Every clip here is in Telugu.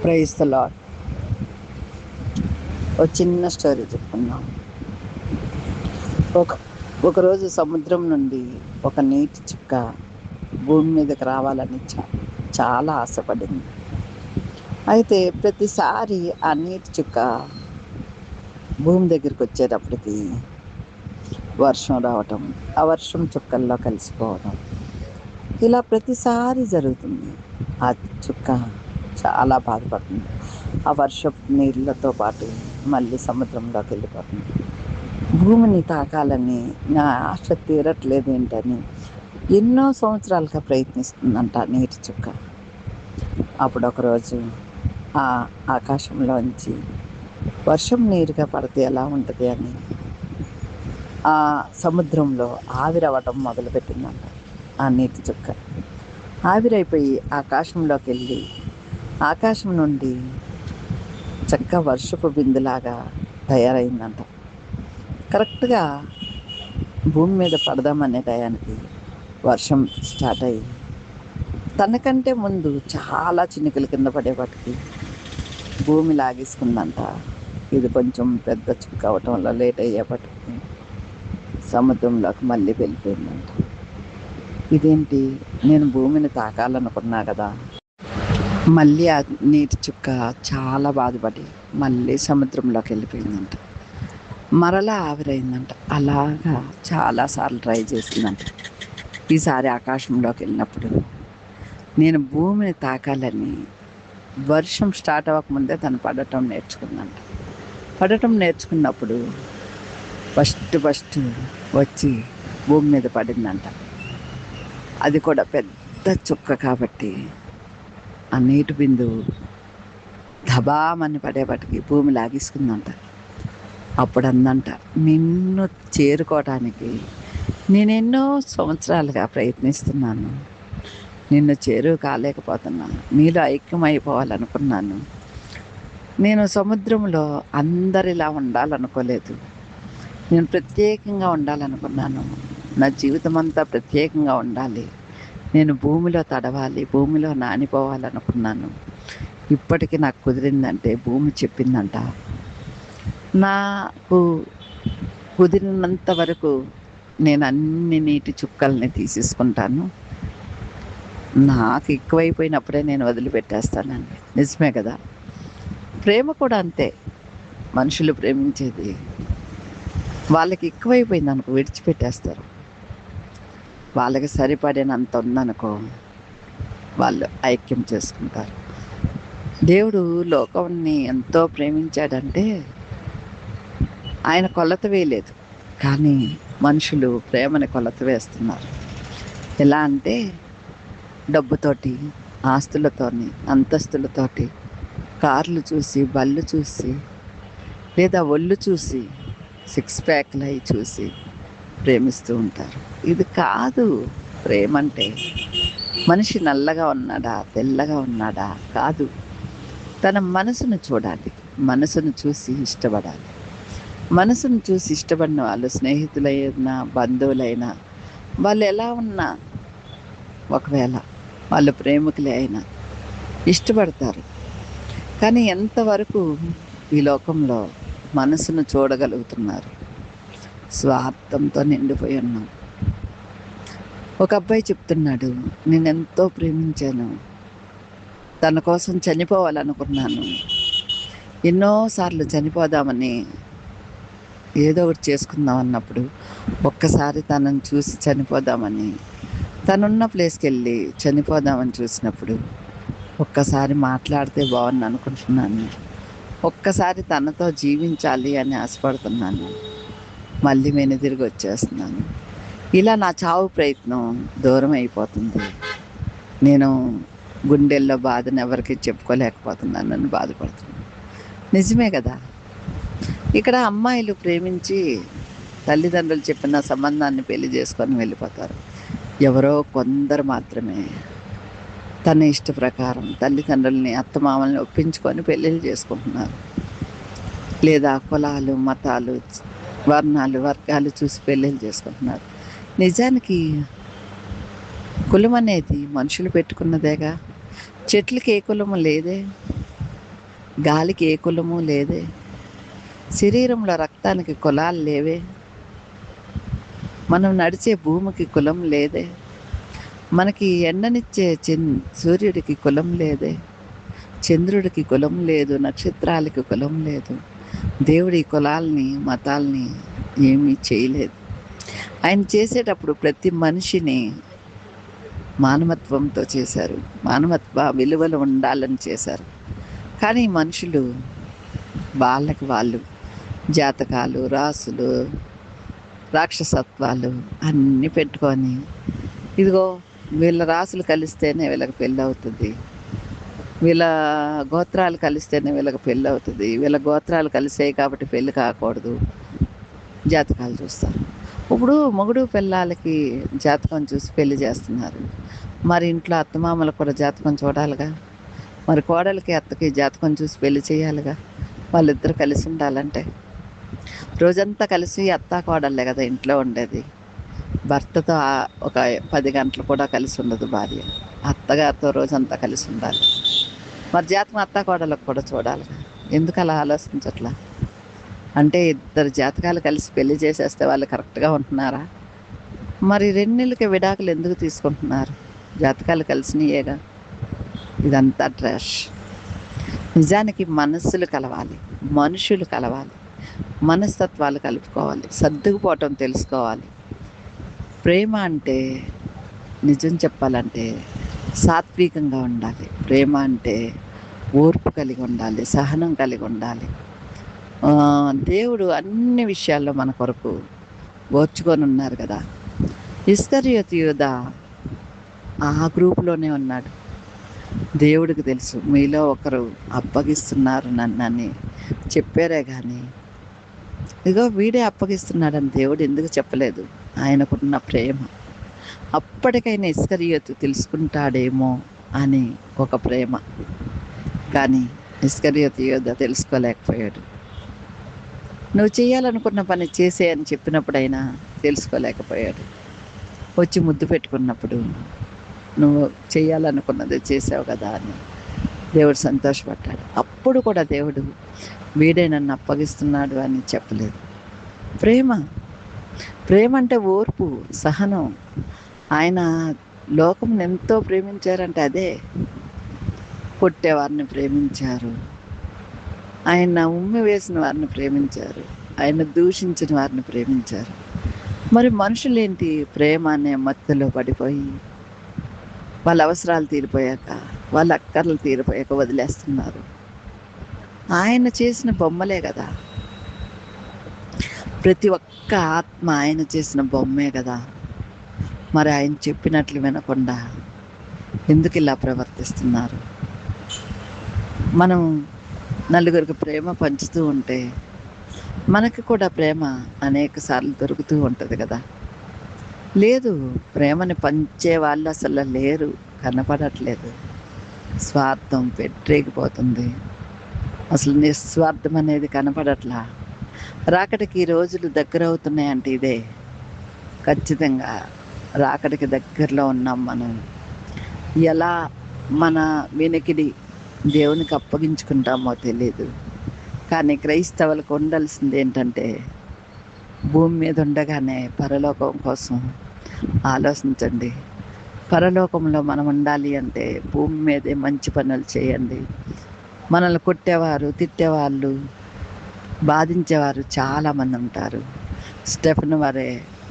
Praise the lord. ఒక చిన్న స్టోరీ చెప్పుకుందాం. ఒక ఒకరోజు సముద్రం నుండి ఒక నీటి చుక్క భూమి మీదకి రావాలని చాలా ఆశపడింది. అయితే ప్రతిసారి ఆ నీటి చుక్క భూమి దగ్గరికి వచ్చేటప్పటికి వర్షం రావటం, ఆ వర్షం చుక్కల్లో కలిసిపోవడం, ఇలా ప్రతిసారి జరుగుతుంది. ఆ చుక్క చాలా బాధపడుతుంది. ఆ వర్షపు నీళ్ళతో పాటు మళ్ళీ సముద్రంలోకి వెళ్ళిపోతుంది. భూమిని తాకాలని నా ఆశ తీరట్లేదు ఏంటని ఎన్నో సంవత్సరాలుగా ప్రయత్నిస్తుందంట నీటి చుక్క. అప్పుడు ఒకరోజు ఆ ఆకాశంలోంచి వర్షం నీరుగా పడితే ఎలా ఉంటుంది అని ఆ సముద్రంలో ఆవిరవ్వటం మొదలుపెట్టిందంట. ఆ నీటి చుక్క ఆవిరైపోయి ఆకాశంలోకి వెళ్ళి ఆకాశం నుండి చక్క వర్షపు బిందులాగా తయారైందంట. కరెక్ట్గా భూమి మీద పడదామనే టయానికి వర్షం స్టార్ట్ అయ్యి తనకంటే ముందు చాలా చినుకులు కింద పడేపటికి భూమి లాగేసుకుందంట. ఇది కొంచెం పెద్ద చుక్క అవటం వల్ల లేట్ అయ్యేపటికి సముద్రంలోకి మళ్ళీ వెళ్ళిపోయిందంట. ఇదేంటి, నేను భూమిని తాకాలనుకున్నా కదా. మళ్ళీ ఆ నీటి చుక్క చాలా బాధపడి మళ్ళీ సముద్రంలోకి వెళ్ళిపోయిందంట. మరలా ఆవిరైందంట. అలాగా చాలాసార్లు ట్రై చేసిందంట. ఈసారి ఆకాశంలోకి వెళ్ళినప్పుడు నేను భూమిని తాకాలని వర్షం స్టార్ట్ అవ్వకముందే తను పడటం నేర్చుకుందంట. పడటం నేర్చుకున్నప్పుడు ఫస్ట్ వచ్చి భూమి మీద పడిందంట. అది కూడా పెద్ద చుక్క కాబట్టి ఆ నీటి బిందువు ధబామని పడేపటికి భూమి లాగేసుకుందంట. అప్పుడు అందంట, నిన్ను చేరుకోవటానికి నేనెన్నో సంవత్సరాలుగా ప్రయత్నిస్తున్నాను, నిన్ను చేరువ కాలేకపోతున్నాను, నీలో ఐక్యమైపోవాలనుకున్నాను. నేను సముద్రంలో అందరిలా ఉండాలనుకోలేదు, నేను ప్రత్యేకంగా ఉండాలనుకున్నాను. నా జీవితం అంతా ప్రత్యేకంగా ఉండాలి, నేను భూమిలో తడవాలి, భూమిలో నానిపోవాలనుకున్నాను. ఇప్పటికీ నాకు కుదిరిందంటే భూమి చెప్పిందంట, నాకు కుదిరినంత వరకు నేను అన్ని నీటి చుక్కల్ని తీసేసుకుంటాను, నాకు ఎక్కువైపోయినప్పుడే నేను వదిలిపెట్టేస్తానండి. నిజమే కదా. ప్రేమ కూడా అంతే. మనుషులు ప్రేమించేది వాళ్ళకి ఎక్కువైపోయింది అనుకో విడిచిపెట్టేస్తారు. వాళ్ళకి సరిపడినంత ఉందనుకో వాళ్ళు ఐక్యం చేసుకుంటారు. దేవుడు లోకాన్ని ఎంతో ప్రేమించాడంటే ఆయన కొలత వేయలేదు, కానీ మనుషులు ప్రేమని కొలత వేస్తున్నారు. ఎలా అంటే డబ్బుతోటి, ఆస్తులతోని, అంతస్తులతోటి, కార్లు చూసి, బళ్ళు చూసి, లేదా ఒళ్ళు చూసి, సిక్స్ ప్యాక్లు అవి చూసి ప్రేమిస్తూ ఉంటారు. ఇది కాదు ప్రేమ అంటే. మనిషి నల్లగా ఉన్నాడా, తెల్లగా ఉన్నాడా కాదు, తన మనసును చూడాలి, మనసును చూసి ఇష్టపడాలి. మనసును చూసి ఇష్టపడిన వాళ్ళు స్నేహితులైనా బంధువులైనా వాళ్ళు ఎలా ఉన్నా, ఒకవేళ వాళ్ళు ప్రేమికులే అయినా ఇష్టపడతారు. కానీ ఎంతవరకు ఈ లోకంలో మనసును చూడగలుగుతున్నారు? స్వార్థంతో నిండిపోయి ఉన్నాం. ఒక అబ్బాయి చెప్తున్నాడు, నేనెంతో ప్రేమించాను, తన కోసం చనిపోవాలనుకున్నాను, ఎన్నోసార్లు చనిపోదామని ఏదో ఒకటి చేసుకుందాం అన్నప్పుడు ఒక్కసారి తనని చూసి చనిపోదామని, తనున్న ప్లేస్కి వెళ్ళి చనిపోదామని చూసినప్పుడు ఒక్కసారి మాట్లాడితే బాగుంది అనుకుంటున్నాను, ఒక్కసారి తనతో జీవించాలి అని ఆశపడుతున్నాను, మళ్ళీ వెనుదిరిగి వచ్చేస్తున్నాను. ఇలా నా చావు ప్రయత్నం దూరం అయిపోతుంది, నేను గుండెల్లో బాధను ఎవరికి చెప్పుకోలేకపోతున్నానని బాధపడుతున్నాను. నిజమే కదా. ఇక్కడ అమ్మాయిలు ప్రేమించి తల్లిదండ్రులు చెప్పిన సంబంధాన్ని పెళ్లి చేసుకొని వెళ్ళిపోతారు. ఎవరో కొందరు మాత్రమే తన ఇష్ట ప్రకారం తల్లిదండ్రుల్ని, అత్తమామల్ని ఒప్పించుకొని పెళ్ళిళ్ళు చేసుకుంటున్నారు. లేదా కులాలు, మతాలు, వర్ణాలు, వర్గాలు చూసి పెళ్ళిళ్ళు చేసుకుంటున్నారు. నిజానికి కులం అనేది మనుషులు పెట్టుకున్నదేగా. చెట్లకి ఏ కులము లేదే. గాలికి ఏ కులము లేదే, శరీరంలో రక్తానికి కులాలు లేవే, మనం నడిచే భూమికి కులం లేదే, మనకి ఎండనిచ్చే సూర్యుడికి కులం లేదే, చంద్రుడికి కులం లేదు, నక్షత్రాలకి కులం లేదు. దేవుడి కులాల్ని మతాల్ని ఏమీ చేయలేదు. ఆయన చేసేటప్పుడు ప్రతి మనిషిని మానవత్వంతో చేశారు, మానవత్వ విలువలు ఉండాలని చేశారు. కానీ మనుషులు వాళ్ళకి వాళ్ళు జాతకాలు, రాసులు, రాక్షసత్వాలు అన్నీ పెట్టుకొని, ఇదిగో వీళ్ళ రాసులు కలిస్తేనే వీళ్ళకి పెళ్ళి అవుతుంది, వీళ్ళ గోత్రాలు కలిస్తేనే వీళ్ళకి పెళ్ళి అవుతుంది, వీళ్ళ గోత్రాలు కలిసాయి కాబట్టి పెళ్ళి కాకూడదు, జాతకాలు చూస్తారు. ఇప్పుడు మొగుడు పిల్లలకి జాతకం చూసి పెళ్లి చేస్తున్నారు. మరి ఇంట్లో అత్తమామలకు కూడా జాతకం చూడాలిగా, మరి కోడలికి అత్తకి జాతకం చూసి పెళ్లి చేయాలిగా. వాళ్ళిద్దరు కలిసి ఉండాలంటే రోజంతా కలిసి అత్త కోడళ్ళే కదా ఇంట్లో ఉండేది. భర్తతో ఒక 10 గంటలు కూడా కలిసి ఉండదు భార్య. అత్తగారితో రోజంతా కలిసి ఉండాలి. మరి జాతకం అత్త కోడలకు కూడా చూడాలిగా. ఎందుకు అలా ఆలోచించట్లా? అంటే ఇద్దరు జాతకాలు కలిసి పెళ్లి చేసేస్తే వాళ్ళు కరెక్ట్గా ఉంటున్నారా? మరి 2 నెలలకి విడాకులు ఎందుకు తీసుకుంటున్నారు? జాతకాలు కలిసినయేగా. ఇదంతా ట్రాష్. నిజానికి మనస్సులు కలవాలి, మనుషులు కలవాలి, మనస్తత్వాలు కలుపుకోవాలి, సర్దుకుపోవటం తెలుసుకోవాలి. ప్రేమ అంటే నిజం చెప్పాలంటే సాత్వికంగా ఉండాలి. ప్రేమ అంటే ఓర్పు కలిగి ఉండాలి, సహనం కలిగి ఉండాలి. దేవుడు అన్ని విషయాల్లో మన కొరకు ఓర్చుకొని ఉన్నారు కదా. ఇస్కరియోతు యూదా ఆ గ్రూపులోనే ఉన్నాడు. దేవుడికి తెలుసు మీలో ఒకరు అప్పగిస్తున్నారు నన్నని చెప్పారే కానీ, ఇదిగో వీడే అప్పగిస్తున్నాడని దేవుడు ఎందుకు చెప్పలేదు? ఆయనకున్న ప్రేమ. అప్పటికైనా ఇస్కరియోతు తెలుసుకుంటాడేమో అని ఒక ప్రేమ. కానీ ఇస్కరియోతు యూదా తెలుసుకోలేకపోయాడు. నువ్వు చేయాలనుకున్న పని చేసే అని చెప్పినప్పుడైనా తెలుసుకోలేకపోయాడు. వచ్చి ముద్దు పెట్టుకున్నప్పుడు నువ్వు చేయాలనుకున్నది చేసావు కదా అని దేవుడు సంతోషపడ్డాడు. అప్పుడు కూడా దేవుడు వీడే నన్ను అప్పగిస్తున్నాడు అని చెప్పలేదు. ప్రేమ, ప్రేమ అంటే ఓర్పు, సహనం. ఆయన లోకం ఎంతో ప్రేమించారంటే అదే. కొట్టేవారిని ప్రేమించారు, ఆయన ఉమ్మి వేసిన వారిని ప్రేమించారు, ఆయన దూషించిన వారిని ప్రేమించారు. మరి మనుషులేంటి ప్రేమ అనే మత్తులో పడిపోయి వాళ్ళ అవసరాలు తీరిపోయాక, వాళ్ళ అక్కర్లు తీరిపోయాక వదిలేస్తున్నారు. ఆయన చేసిన బొమ్మలే కదా, ప్రతి ఒక్క ఆత్మ ఆయన చేసిన బొమ్మే కదా. మరి ఆయన చెప్పినట్లు వినకుండా ఎందుకు ఇలా ప్రవర్తిస్తున్నారు? మనం నలుగురికి ప్రేమ పంచుతూ ఉంటే మనకి కూడా ప్రేమ అనేక సార్లు దొరుకుతూ ఉంటుంది కదా. లేదు, ప్రేమని పంచే వాళ్ళు అసలు లేరు, కనపడట్లేదు. స్వార్థం పెట్టేగిపోతుంది, అసలు నిస్వార్థం అనేది కనపడట్లా. రాకడికి రోజులు దగ్గర అవుతున్నాయంటే ఇదే. ఖచ్చితంగా రాకడికి దగ్గరలో ఉన్నాం మనం. ఎలా మన వినికిడి దేవునికి అప్పగించుకుంటామో తెలియదు. కానీ క్రైస్తవులకు ఉండాల్సింది ఏంటంటే, భూమి మీద ఉండగానే పరలోకం కోసం ఆలోచించండి. పరలోకంలో మనం ఉండాలి అంటే భూమి మీదే మంచి పనులు చేయండి. మనల్ని కొట్టేవారు, తిట్టేవాళ్ళు, బాధించేవారు చాలామంది ఉంటారు. స్టెఫెను వారే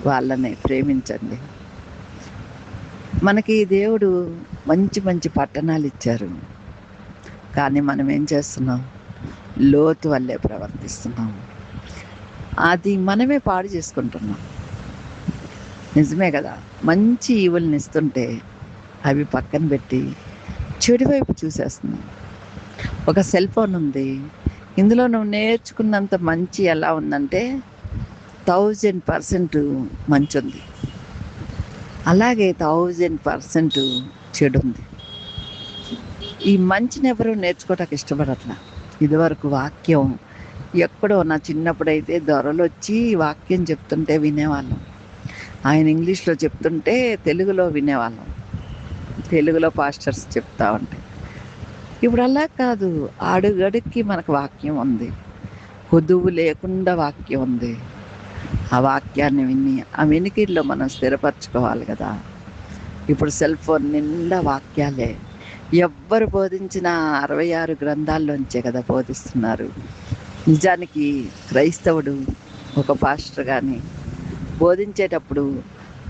వాళ్ళని ప్రేమించండి. మనకి దేవుడు మంచి మంచి పట్టణాలు ఇచ్చారు, కానీ మనం ఏం చేస్తున్నాం? లోతు వల్లే ప్రవర్తిస్తున్నాం. అది మనమే పాడు చేసుకుంటున్నాం. నిజమే కదా. మంచి ఈవుల్ని ఇస్తుంటే అవి పక్కన పెట్టి చెడు వైపు చూసేస్తున్నాం. ఒక సెల్ ఫోన్ ఉంది, ఇందులో నువ్వు నేర్చుకున్నంత మంచి ఎలా ఉందంటే 1000% మంచి ఉంది, అలాగే 1000% చెడు ఉంది. ఈ మంచిని ఎవరు నేర్చుకోవటానికి ఇష్టపడట్లా. ఇదివరకు వాక్యం ఎక్కడో, నా చిన్నప్పుడైతే దొరలు వచ్చి వాక్యం చెప్తుంటే వినేవాళ్ళం. ఆయన ఇంగ్లీష్లో చెప్తుంటే తెలుగులో వినేవాళ్ళం, తెలుగులో పాస్టర్స్ చెప్తా ఉంటే. ఇప్పుడు అలా కాదు. అడుగడుక్కి మనకు వాక్యం ఉంది. కొదువు లేకుండా వాక్యం ఉంది. ఆ వాక్యాన్ని విని, ఆ వినికిడిలో మనం స్థిరపరచుకోవాలి కదా! ఇప్పుడు సెల్ ఫోన్ నిండా వాక్యాలే. ఎవ్వరు బోధించినా 66 గ్రంథాల్లోంచే కదా బోధిస్తున్నారు. నిజానికి క్రైస్తవుడు, ఒక పాస్టర్ గాని బోధించేటప్పుడు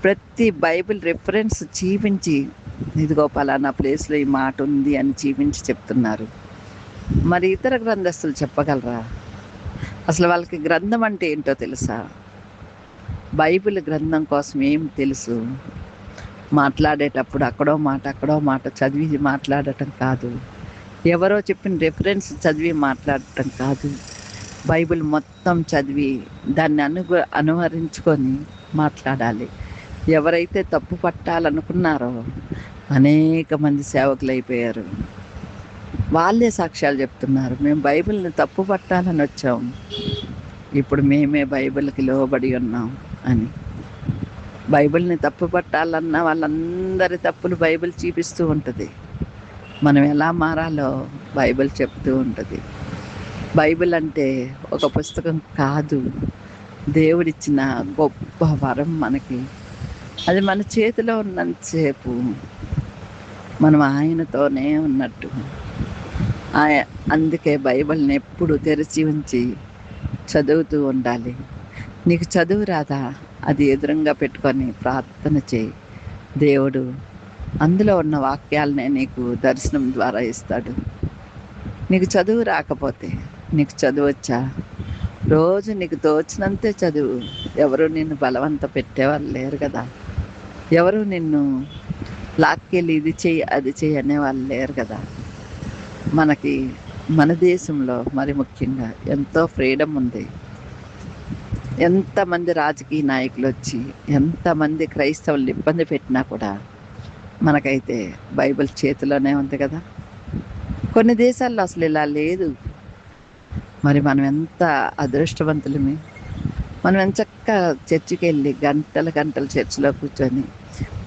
ప్రతి బైబిల్ రిఫరెన్స్ చూపించి, ఇదిగో పలానా ప్లేస్‌లో ఈ మాట ఉంది అని చూపించి చెప్తున్నారు. మరి ఇతర గ్రంథస్తులు చెప్పగలరా? అసలు వాళ్ళకి గ్రంథం అంటే ఏంటో తెలుసా? బైబిల్ గ్రంథం కోసం ఏం తెలుసు? మాట్లాడేటప్పుడు అక్కడో మాట చదివి మాట్లాడటం కాదు. ఎవరో చెప్పిన రిఫరెన్స్ చదివి మాట్లాడటం కాదు. బైబిల్ మొత్తం చదివి దాన్ని అనువరించుకొని మాట్లాడాలి. ఎవరైతే తప్పు పట్టాలనుకున్నారో అనేక మంది సేవకులైపోయారు. వాళ్ళే సాక్ష్యాలు చెప్తున్నారు. మేము బైబిల్‌ని తప్పు పట్టాలని వచ్చాం. ఇప్పుడు మేమే బైబిల్‌కి లోబడి ఉన్నాం అని. బైబిల్‌ని తప్పు పట్టాలన్న వాళ్ళందరి తప్పులు బైబిల్ చూపిస్తూ ఉంటది. మనం ఎలా మారాలో బైబిల్ చెప్తూ ఉంటది. బైబిల్ అంటే ఒక పుస్తకం కాదు. దేవుడిచ్చిన గొప్ప వరం మనకి. అది మన చేతిలో ఉన్నంత సేపు మనం ఆయనతోనే ఉన్నట్టు. ఆయ అందుకే బైబిల్‌ని ఎప్పుడు తెరిచి ఉంచి చదువుతూ ఉండాలి. నీకు చదువు రాదా? అది ఎదురుంగా పెట్టుకొని ప్రార్థన చేయి. దేవుడు అందులో ఉన్న వాక్యాలనే నీకు దర్శనం ద్వారా ఇస్తాడు. నీకు చదువు రాకపోతే, నీకు చదువొచ్చా? రోజు నీకు తోచినంతే చదువు. ఎవరు నిన్ను బలవంత పెట్టేవాళ్ళు లేరు కదా! ఎవరు నిన్ను లాక్కెళ్ళి ఇది చెయ్యి, అది చెయ్యి అనేవాళ్ళు లేరు కదా! మనకి మన దేశంలో మరి ముఖ్యంగా ఎంతో ఫ్రీడమ్ ఉంది. ఎంతమంది రాజకీయ నాయకులొచ్చి, ఎంతమంది క్రైస్తవుల్ని ఇబ్బంది పెట్టినా కూడా, మనకైతే బైబిల్ చేతిలోనే ఉంది కదా! కొన్ని దేశాల్లో అసలు ఇలా లేదు. మరి మనం ఎంత అదృష్టవంతులమే. మనం ఎంచక్కా చర్చికెళ్ళి గంటలు గంటలు చర్చిలో కూర్చొని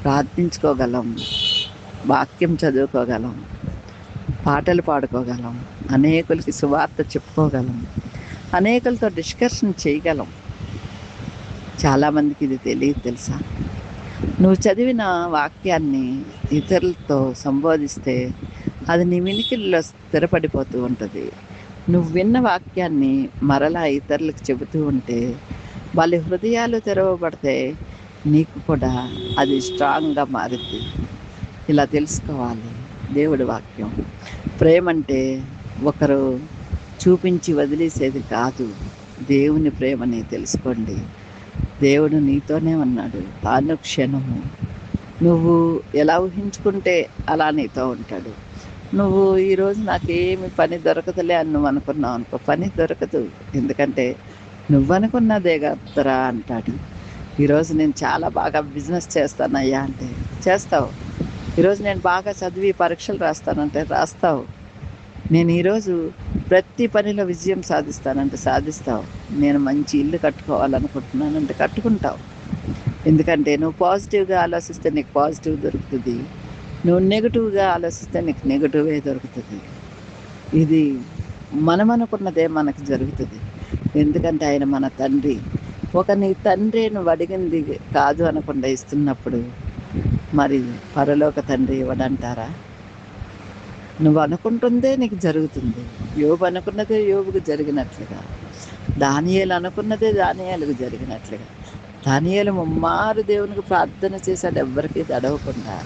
ప్రార్థించుకోగలం. వాక్యం చదువుకోగలం. పాటలు పాడుకోగలం. అనేకులకి సువార్త చెప్పుకోగలం. అనేకులతో డిస్కషన్ చేయగలం. చాలామందికి ఇది తెలీదు తెలుసా? నువ్వు చదివిన వాక్యాన్ని ఇతరులతో సంబోధిస్తే అది నీ వినికిడిలో స్థిరపడిపోతూ ఉంటుంది. నువ్వు విన్న వాక్యాన్ని మరలా ఇతరులకు చెబుతూ ఉంటే వాళ్ళ హృదయాలు తెరవబడితే నీకు కూడా అది స్ట్రాంగ్‌గా మారుద్ది. ఇలా తెలుసుకోవాలి దేవుడి వాక్యం. ప్రేమంటే ఒకరు చూపించి వదిలేసేది కాదు. దేవుని ప్రేమని తెలుసుకోండి. దేవుడు నీతోనే ఉన్నాడు అనుక్షణము. నువ్వు ఎలా ఊహించుకుంటే అలా నీతో ఉంటాడు. నువ్వు ఈరోజు నాకేమి పని దొరకదులే అని నువ్వు అనుకున్నావు అనుకో, పని దొరకదు. ఎందుకంటే నువ్వనుకున్నదే కదరా అంటాడు. ఈరోజు నేను చాలా బాగా బిజినెస్ చేస్తానయ్యా అంటే చేస్తావు. ఈరోజు నేను బాగా చదివి పరీక్షలు రాస్తానంటే రాస్తావు. నేను ఈరోజు ప్రతి పనిలో విజయం సాధిస్తానంటే సాధిస్తావు. నేను మంచి ఇల్లు కట్టుకోవాలనుకుంటున్నానంటే కట్టుకుంటావు. ఎందుకంటే నువ్వు పాజిటివ్‌గా ఆలోచిస్తే నీకు పాజిటివ్ దొరుకుతుంది. నువ్వు నెగెటివ్‌గా ఆలోచిస్తే నీకు నెగెటివే దొరుకుతుంది. ఇది మనం అనుకున్నదే మనకు జరుగుతుంది. ఎందుకంటే ఆయన మన తండ్రి. నీ తండ్రి నువ్వు అడిగింది కాదు అనకుండా ఇస్తున్నప్పుడు మరి పరలోక తండ్రి ఇవ్వడంటారా? నువ్వు అనుకుంటుందే నీకు జరుగుతుంది. యోబు అనుకున్నదే యోబుకు జరిగినట్లుగా, దానియేలు అనుకున్నదే దానియేలుకు జరిగినట్లుగా. దానియేలు ముమ్మారు దేవునికి ప్రార్థన చేశాడు ఎవ్వరికీ తడవకుండా.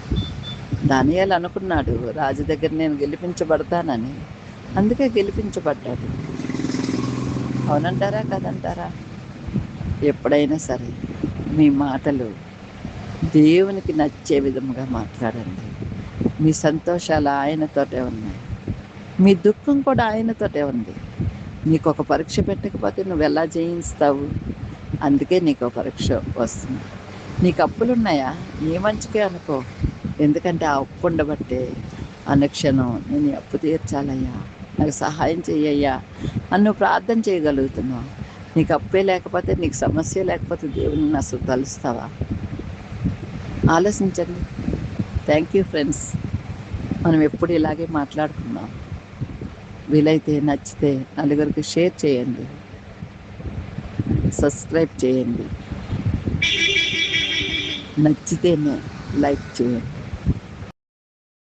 దానియేలు అనుకున్నాడు రాజు దగ్గర నేను గెలిపించబడతానని. అందుకే గెలిపించబడ్డాడు. అవునంటారా కాదంటారా? ఎప్పుడైనా సరే మీ మాటలు దేవునికి నచ్చే విధముగా మాట్లాడండి. మీ సంతోషాలు ఆయనతోటే ఉన్నాయి. మీ దుఃఖం కూడా ఆయనతోటే ఉంది. నీకు ఒక పరీక్ష పెట్టకపోతే నువ్వు ఎలా జయిస్తావు? అందుకే నీకు ఒక పరీక్ష వస్తుంది. నీకు అప్పులున్నాయా? నీ మంచికే అనుకో. ఎందుకంటే ఆ అప్పు ఉండబట్టే అనుక్షణం నేను ఈ అప్పు తీర్చాలయ్యా, నాకు సహాయం చెయ్యయ్యా అని నువ్వు ప్రార్థన చేయగలుగుతున్నావు. నీకు అప్పే లేకపోతే, నీకు సమస్య లేకపోతే దేవుని అసలు తలుస్తావా? ఆలోచించండి. Thank you friends. మనం ఎప్పుడు ఇలాగే మాట్లాడుకుందాం. వీలైతే నచ్చితే నలుగురికి షేర్ చేయండి, సబ్స్క్రైబ్ చేయండి, నచ్చితేనే లైక్ చేయండి.